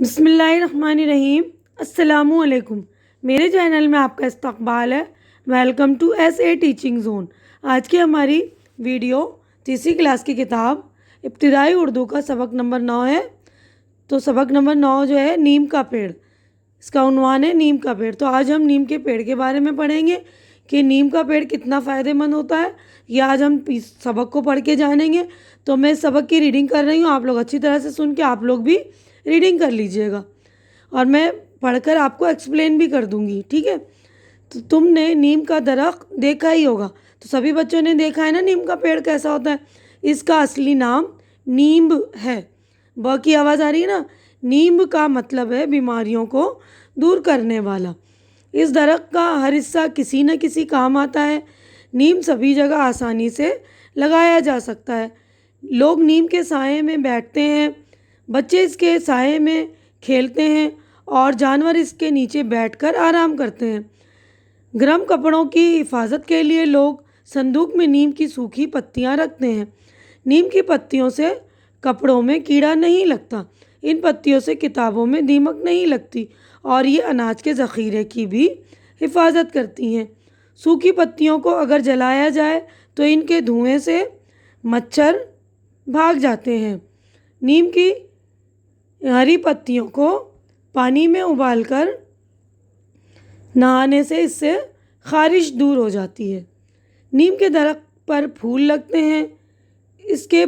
बिस्मिल्लाहिर्रहमानिर्रहीम। अस्सलामुअलैकुम। मेरे चैनल में आपका इस्तकबाल है। Welcome to SA teaching zone. आज की हमारी वीडियो तीसरी क्लास की किताब इब्तिदाई उर्दू का सबक नंबर 9 है। तो सबक नंबर 9 जो है नीम का पेड़, इसका उन्वान है नीम का पेड़। तो आज हम नीम के पेड़ के बारे में पढ़ेंगे कि नीम का पेड़ कितना फ़ायदेमंद होता है। ये आज हम इस सबक को पढ़ के जानेंगे। तो मैं सबक की रीडिंग कर रही हूँ, आप लोग अच्छी तरह से सुन के आप लोग भी रीडिंग कर लीजिएगा और मैं पढ़कर आपको एक्सप्लेन भी कर दूंगी, ठीक है। तो तुमने नीम का दरख्त देखा ही होगा, तो सभी बच्चों ने देखा है ना नीम का पेड़ कैसा होता है। इसका असली नाम नींब है। ब की आवाज़ आ रही है ना। नींब का मतलब है बीमारियों को दूर करने वाला। इस दरख्त का हर हिस्सा किसी न किसी काम आता है। नीम सभी जगह आसानी से लगाया जा सकता है। लोग नीम के साए में बैठते हैं, बच्चे इसके साए में खेलते हैं और जानवर इसके नीचे बैठकर आराम करते हैं। गर्म कपड़ों की हिफाजत के लिए लोग संदूक में नीम की सूखी पत्तियां रखते हैं। नीम की पत्तियों से कपड़ों में कीड़ा नहीं लगता। इन पत्तियों से किताबों में दीमक नहीं लगती और ये अनाज के ज़ख़ीरे की भी हिफाजत करती हैं। सूखी पत्तियों को अगर जलाया जाए तो इनके धुएं से मच्छर भाग जाते हैं। नीम की हरी पत्तियों को पानी में उबालकर नहाने से इससे खारिश दूर हो जाती है। नीम के दरख्त पर फूल लगते हैं। इसके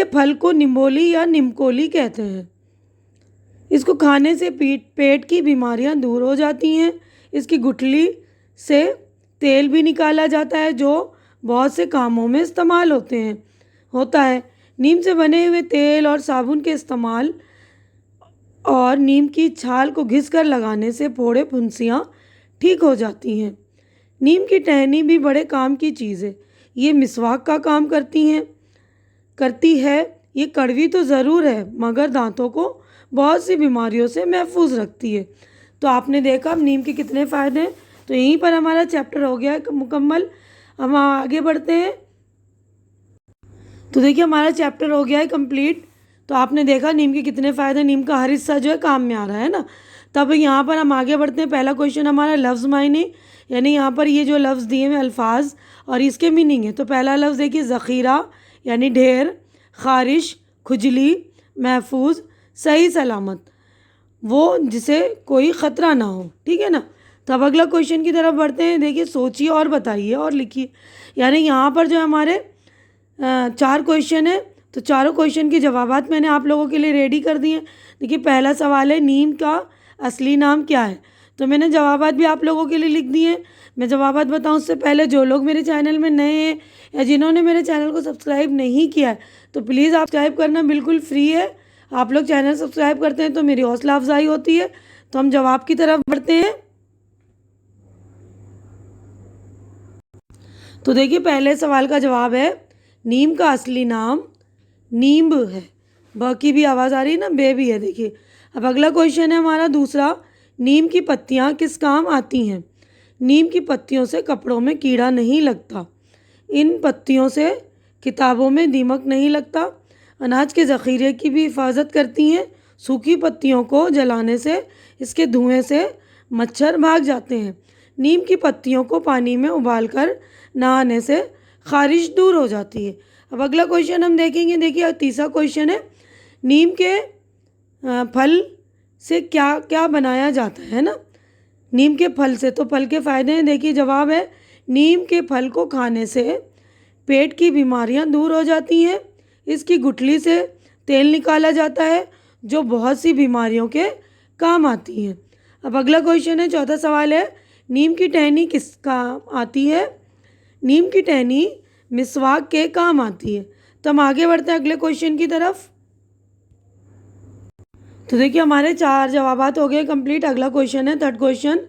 फल को निम्बोली या निमकोली कहते हैं। इसको खाने से पेट की बीमारियां दूर हो जाती हैं। इसकी गुठली से तेल भी निकाला जाता है जो बहुत से कामों में इस्तेमाल होता है। नीम से बने हुए तेल और साबुन के इस्तेमाल और नीम की छाल को घिसकर लगाने से फोड़े फुंसियाँ ठीक हो जाती हैं। नीम की टहनी भी बड़े काम की चीज़ है। ये मिसवाक का काम करती है। ये कड़वी तो ज़रूर है मगर दांतों को बहुत सी बीमारियों से महफूज रखती है। तो आपने देखा अब नीम के कितने फ़ायदे हैं। तो यहीं पर हमारा चैप्टर हो गया है मुकम्मल। हम आगे बढ़ते हैं। तो देखिए हमारा चैप्टर हो गया है कंप्लीट। तो आपने देखा नीम के कितने फ़ायदे, नीम का हर हिस्सा जो है काम में आ रहा है ना। तब यहाँ पर हम आगे बढ़ते हैं। पहला क्वेश्चन हमारा लफ्ज़ मायने, यानी यहाँ पर ये जो लफ्ज़ दिए हुए अल्फाज और इसके मीनिंग है। तो पहला लफ्ज़ देखिए ज़ख़ीरा यानी ढेर, खारिश, खुजली, महफूज, सही सलामत, वो जिसे कोई ख़तरा ना हो, ठीक है ना। तब अगला क्वेश्चन की तरफ बढ़ते हैं। देखिए सोचिए और बताइए और लिखिए। यानी यहाँ पर जो हमारे 4 क्वेश्चन है, तो चारों क्वेश्चन के जवाबात मैंने आप लोगों के लिए रेडी कर दिए। देखिए पहला सवाल है नीम का असली नाम क्या है। तो मैंने जवाबात भी आप लोगों के लिए लिख दिए। मैं जवाबात बताऊं उससे पहले जो लोग मेरे चैनल में नए हैं या जिन्होंने मेरे चैनल को सब्सक्राइब नहीं किया है तो प्लीज़ आप सब्सक्राइब करना बिल्कुल फ्री है। आप लोग चैनल सब्सक्राइब करते हैं तो मेरी हौसला अफजाई होती है। तो हम जवाब की तरफ बढ़ते हैं। तो देखिए पहले सवाल का जवाब है नीम का असली नाम नींब है। ब की भी आवाज़ आ रही है ना, बे भी है। देखिए अब अगला क्वेश्चन है हमारा दूसरा, नीम की पत्तियां किस काम आती हैं। नीम की पत्तियों से कपड़ों में कीड़ा नहीं लगता। इन पत्तियों से किताबों में दीमक नहीं लगता। अनाज के ज़ख़ीरे की भी हिफाजत करती हैं। सूखी पत्तियों को जलाने से इसके धुएं से मच्छर भाग जाते हैं। नीम की पत्तियों को पानी में उबालकर नहाने से खारिश दूर हो जाती है। अब अगला क्वेश्चन हम देखेंगे। देखिए तीसरा क्वेश्चन है नीम के फल से क्या क्या बनाया जाता है ना। नीम के फल से, तो फल के फ़ायदे हैं। देखिए जवाब है नीम के फल को खाने से पेट की बीमारियां दूर हो जाती हैं। इसकी गुठली से तेल निकाला जाता है जो बहुत सी बीमारियों के काम आती हैं। अब अगला क्वेश्चन है, चौथा सवाल है नीम की टहनी किस काम आती है। नीम की टहनी मिसवाक के काम आती है। तो हम आगे बढ़ते हैं अगले क्वेश्चन की तरफ। तो देखिए हमारे 4 जवाबात हो गए कंप्लीट। अगला क्वेश्चन है थर्ड क्वेश्चन,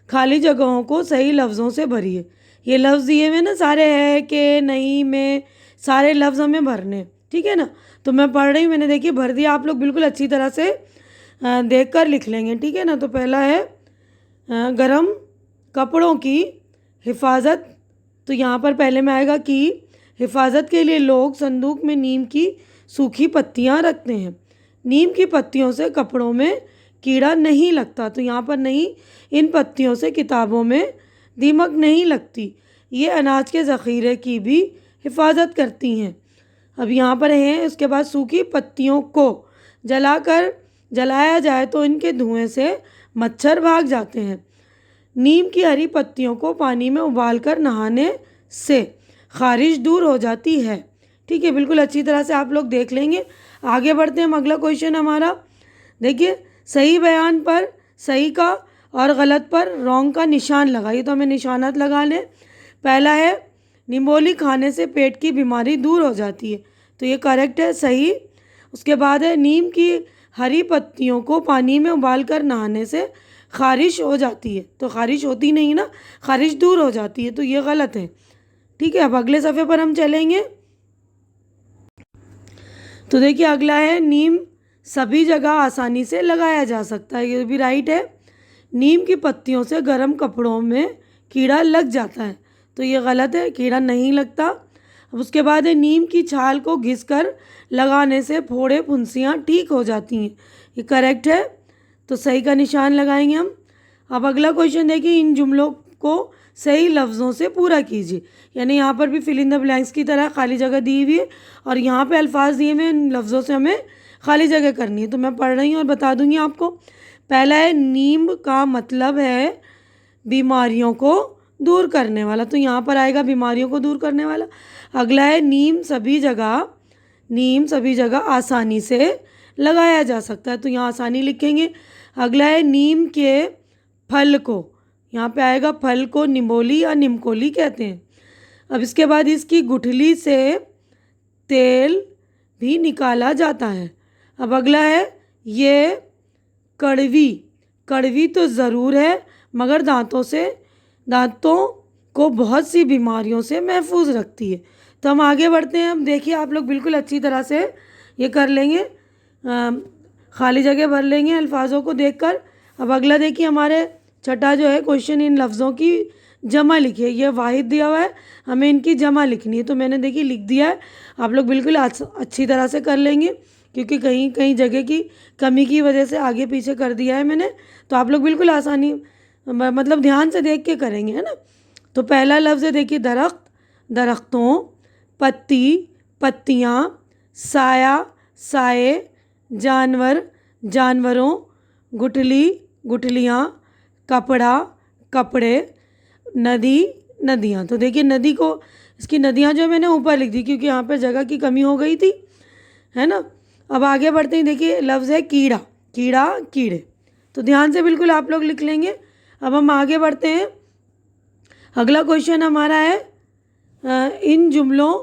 खाली जगहों को सही लफ्ज़ों से भरिए। ये लफ्ज़ दिए हुए ना सारे, है के, नहीं, में, सारे लफ्ज़ हमें भरने, ठीक है ना। तो मैं पढ़ रही हूँ, मैंने देखिए भर दिया। आप लोग बिल्कुल अच्छी तरह से देख कर लिख लेंगे, ठीक है ना। तो पहला है गर्म कपड़ों की हिफाजत। तो यहाँ पर पहले में आएगा कि हिफाजत के लिए लोग संदूक में नीम की सूखी पत्तियाँ रखते हैं। नीम की पत्तियों से कपड़ों में कीड़ा नहीं लगता। तो यहाँ पर नहीं, इन पत्तियों से किताबों में दीमक नहीं लगती। ये अनाज के ज़ख़ीरे की भी हिफाजत करती हैं। अब यहाँ पर है, उसके बाद सूखी पत्तियों को जलाया जाए तो इनके धुएं से मच्छर भाग जाते हैं। नीम की हरी पत्तियों को पानी में उबालकर नहाने से खारिश दूर हो जाती है। ठीक है, बिल्कुल अच्छी तरह से आप लोग देख लेंगे। आगे बढ़ते हैं, हम अगला क्वेश्चन हमारा देखिए, सही बयान पर सही का और गलत पर रॉन्ग का निशान लगाइए। तो हमें निशानात लगा लें। पहला है, निम्बोली खाने से पेट की बीमारी दूर हो जाती है। तो ये करेक्ट है, सही। उसके बाद है, नीम की हरी पत्तियों को पानी में उबालकर नहाने से खारिश हो जाती है। तो खारिश होती नहीं ना, खारिश दूर हो जाती है, तो ये गलत है। ठीक है, अब अगले सफ़े पर हम चलेंगे। तो देखिए अगला है, नीम सभी जगह आसानी से लगाया जा सकता है। ये भी राइट है। नीम की पत्तियों से गर्म कपड़ों में कीड़ा लग जाता है। तो ये गलत है, कीड़ा नहीं लगता। अब उसके बाद है, नीम की छाल को घिसकर लगाने से फोड़े फुंसियाँ ठीक हो जाती हैं। ये करेक्ट है, तो सही का निशान लगाएंगे हम। अब अगला क्वेश्चन देखिए, इन जुमलों को सही लफ्ज़ों से पूरा कीजिए। यानी यहाँ पर भी फिल इन द ब्लैंक्स की तरह खाली जगह दी हुई है और यहाँ पे अल्फाज दिए हुए, इन लफ्ज़ों से हमें खाली जगह करनी है। तो मैं पढ़ रही हूँ और बता दूँगी आपको। पहला है, नीम का मतलब है बीमारियों को दूर करने वाला। तो यहाँ पर आएगा बीमारियों को दूर करने वाला। अगला है, नीम सभी जगह आसानी से लगाया जा सकता है। तो यहाँ आसानी लिखेंगे। अगला है, नीम के फल को, यहाँ पे आएगा फल को निम्बोली या निमकोली कहते हैं। अब इसके बाद इसकी गुठली से तेल भी निकाला जाता है। अब अगला है, ये कड़वी तो ज़रूर है, मगर दांतों को बहुत सी बीमारियों से महफूज रखती है। तो हम आगे बढ़ते हैं। अब देखिए आप लोग बिल्कुल अच्छी तरह से ये कर लेंगे, खाली जगह भर लेंगे अल्फाजों को देखकर। अब अगला देखिए, हमारे छठा जो है क्वेश्चन, इन लफ्ज़ों की जमा लिखिए। ये वाहिद दिया हुआ है, हमें इनकी जमा लिखनी है। तो मैंने देखिए लिख दिया है, आप लोग बिल्कुल अच्छी तरह से कर लेंगे, क्योंकि कहीं जगह की कमी की वजह से आगे पीछे कर दिया है मैंने। तो आप लोग बिल्कुल आसानी मतलब ध्यान से देख के करेंगे, है ना। तो पहला लफ्ज़ है देखिए, दरख्त, दरख्तों, पत्ती, पत्तियाँ, साया, साए, जानवर, जानवरों, गुठली, गुठलियाँ, कपड़ा, कपड़े, नदी, नदियाँ। तो देखिए नदी को, इसकी नदियाँ जो मैंने ऊपर लिख दी क्योंकि यहाँ पर जगह की कमी हो गई थी, है ना। अब आगे बढ़ते हैं। देखिए लफ्ज़ है कीड़ा, कीड़े। तो ध्यान से बिल्कुल आप लोग लिख लेंगे। अब हम आगे बढ़ते हैं। अगला क्वेश्चन हमारा है, इन जुमलों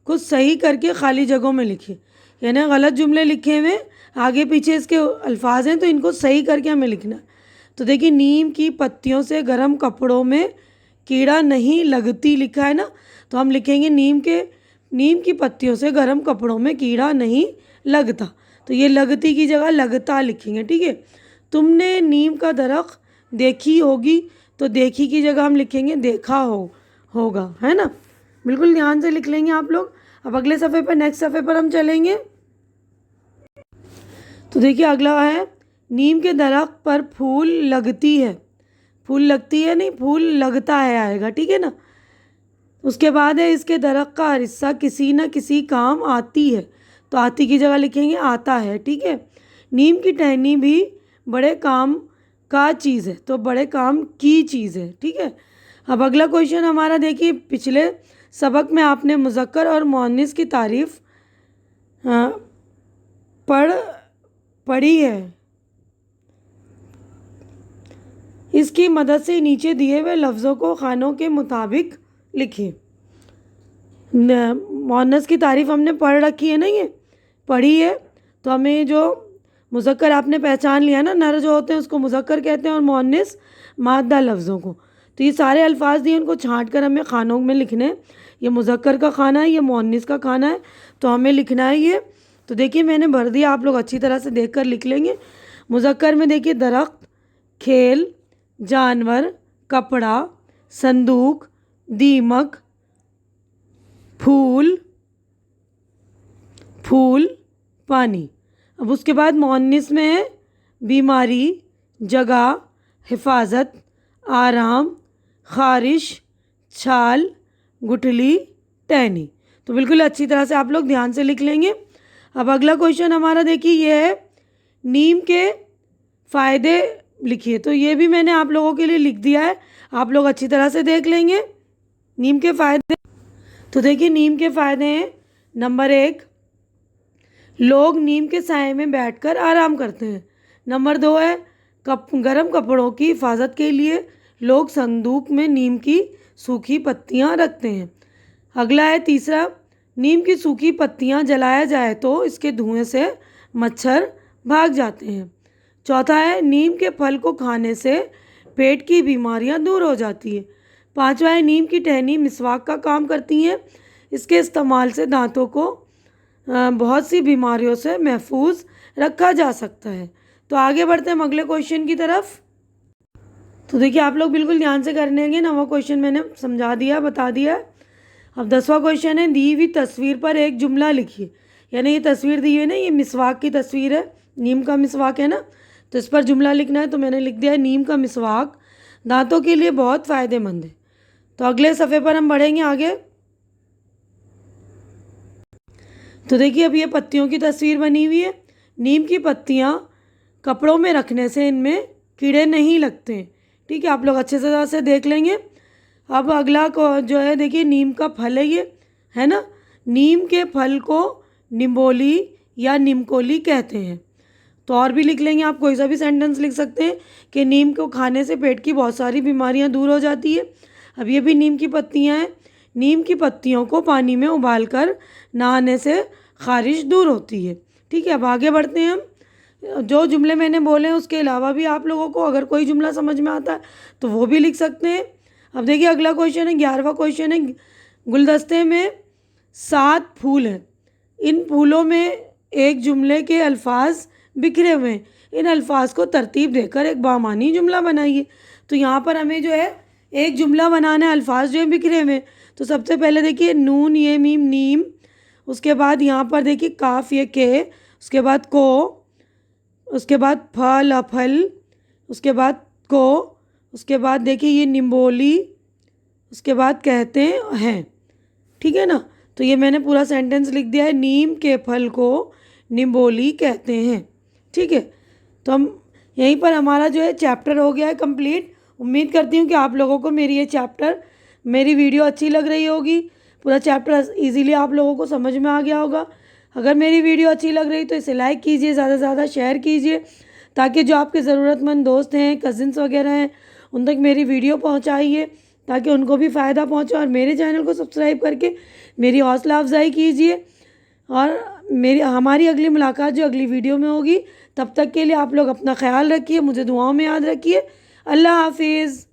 को सही करके खाली जगहों में लिखिए। यानी गलत जुमले लिखे हुए, आगे पीछे इसके अल्फाज हैं, तो इनको सही करके हमें लिखना है। तो देखिए, नीम की पत्तियों से गर्म कपड़ों में कीड़ा नहीं लगती लिखा है ना, तो हम लिखेंगे नीम की पत्तियों से गर्म कपड़ों में कीड़ा नहीं लगता। तो ये लगती की जगह लगता लिखेंगे। ठीक है, तुमने नीम का दरख्त देखी होगी, तो देखी की जगह हम लिखेंगे देखा होगा, है ना। बिल्कुल ध्यान से लिख लेंगे आप लोग। अब अगले सफ़े पर, नेक्स्ट सफ़े पर हम चलेंगे। तो देखिए अगला है, नीम के दरख्त पर फूल लगती है, फूल लगती है नहीं, फूल लगता है आएगा। ठीक है ना। उसके बाद है, इसके दरख्त का हर हिस्सा किसी न किसी काम आती है। तो आती की जगह लिखेंगे आता है। ठीक है, नीम की टहनी भी बड़े काम का चीज़ है, तो बड़े काम की चीज़ है। ठीक है। अब अगला क्वेश्चन हमारा देखिए, पिछले सबक में आपने मुज़क्कर और मुअन्निस की तारीफ़ पढ़ी है। इसकी मदद से नीचे दिए हुए लफ्ज़ों को खानों के मुताबिक लिखिए। मुअन्नस की तारीफ़ हमने पढ़ रखी है ना, ये पढ़ी है। तो हमें जो मुज़क्कर आपने पहचान लिया ना, नर जो होते हैं उसको मुज़क्कर कहते हैं और मुअन्निस मादा लफ्ज़ों को। तो ये सारे अल्फाज दिए, उनको छांट कर हमें खानों में लिखने हैं। ये मुज़क्कर का खाना है, ये मुअन्निस का खाना है, तो हमें लिखना है ये। तो देखिए मैंने भर दिया, आप लोग अच्छी तरह से देख कर लिख लेंगे। मुज़क्कर में देखिए, दरख्त, खेल, जानवर, कपड़ा, संदूक, दीमक, फूल, पानी। अब उसके बाद मुअन्निस में है बीमारी, जगह, हिफाजत, आराम, ख़ारिश, छाल, गुठली, टहनी। तो बिल्कुल अच्छी तरह से आप लोग ध्यान से लिख लेंगे। अब अगला क्वेश्चन हमारा देखिए ये है नीम के फ़ायदे लिखिए। तो ये भी मैंने आप लोगों के लिए लिख दिया है, आप लोग अच्छी तरह से देख लेंगे। नीम के फ़ायदे, तो देखिए नीम के फ़ायदे हैं, नंबर 1 लोग नीम के साए में बैठकर आराम करते हैं। नंबर 2 है गर्म कपड़ों की हिफाजत के लिए लोग संदूक में नीम की सूखी पत्तियां रखते हैं। अगला है तीसरा, नीम की सूखी पत्तियां जलाया जाए तो इसके धुएं से मच्छर भाग जाते हैं। चौथा है नीम के फल को खाने से पेट की बीमारियां दूर हो जाती है। पांचवा है नीम की टहनी मिसवाक का काम करती है। इसके इस्तेमाल से दांतों को बहुत सी बीमारियों से महफूज रखा जा सकता है। तो आगे बढ़ते हैं हम अगले क्वेश्चन की तरफ। तो देखिए आप लोग बिल्कुल ध्यान से करने हैं, 9वां क्वेश्चन मैंने समझा दिया, बता दिया। अब 10वां क्वेश्चन है दी हुई तस्वीर पर एक जुमला लिखिए। यानी ये तस्वीर दी हुई है ना, ये मिसवाक की तस्वीर है, नीम का मिसवाक है ना, तो इस पर जुमला लिखना है। तो मैंने लिख दिया है नीम का मिसवाक दांतों के लिए बहुत फ़ायदेमंद है। तो अगले सफ़े पर हम बढ़ेंगे आगे। तो देखिए अब ये पत्तियों की तस्वीर बनी हुई है। नीम की पत्तियाँ कपड़ों में रखने से इनमें कीड़े नहीं लगते। ठीक है, आप लोग अच्छे तरह से देख लेंगे। अब अगला को जो है देखिए नीम का फल है ये, है ना। नीम के फल को निम्बोली या निमकोली कहते हैं। तो और भी लिख लेंगे, आप कोई सा भी सेंटेंस लिख सकते हैं कि नीम को खाने से पेट की बहुत सारी बीमारियां दूर हो जाती है। अब ये भी नीम की पत्तियां हैं। नीम की पत्तियों को पानी में उबालकर नहाने से ख़ारिश दूर होती है। ठीक है, अब आगे बढ़ते हैं हम। जो जुमले मैंने बोले हैं उसके अलावा भी आप लोगों को अगर कोई जुमला समझ में आता है तो वो भी लिख सकते हैं। अब देखिए अगला क्वेश्चन है, 11वां क्वेश्चन है, गुलदस्ते में 7 फूल हैं। इन फूलों में एक जुमले के अल्फाज बिखरे हुए हैं। इन अल्फाज को तरतीब देकर एक बामानी जुमला बनाइए। तो यहाँ पर हमें जो है एक जुमला बनाना है, अल्फाज जो है बिखरे हुए हैं। तो सबसे पहले देखिए नून ये मीम नीम, उसके बाद यहाँ पर देखिए काफ ये के, उसके बाद को, उसके बाद फल अफल, उसके बाद को, उसके बाद देखिए ये निम्बोली, उसके बाद कहते हैं। ठीक है ना, तो ये मैंने पूरा सेंटेंस लिख दिया है, नीम के फल को निम्बोली कहते हैं। ठीक है, तो हम यहीं पर हमारा जो है चैप्टर हो गया है कंप्लीट। उम्मीद करती हूँ कि आप लोगों को मेरी ये चैप्टर, मेरी वीडियो अच्छी लग रही होगी। पूरा चैप्टर इजीली आप लोगों को समझ में आ गया होगा। अगर मेरी वीडियो अच्छी लग रही तो इसे लाइक कीजिए, ज़्यादा से ज़्यादा शेयर कीजिए, ताकि जो आपके ज़रूरतमंद दोस्त हैं, कज़िन्स वगैरह हैं, उन तक मेरी वीडियो पहुँचाइए ताकि उनको भी फ़ायदा पहुँचे। और मेरे चैनल को सब्सक्राइब करके मेरी हौसला अफजाई कीजिए। और हमारी अगली मुलाकात जो अगली वीडियो में होगी, तब तक के लिए आप लोग अपना ख्याल रखिए, मुझे दुआओं में याद रखिए। अल्लाह हाफिज़।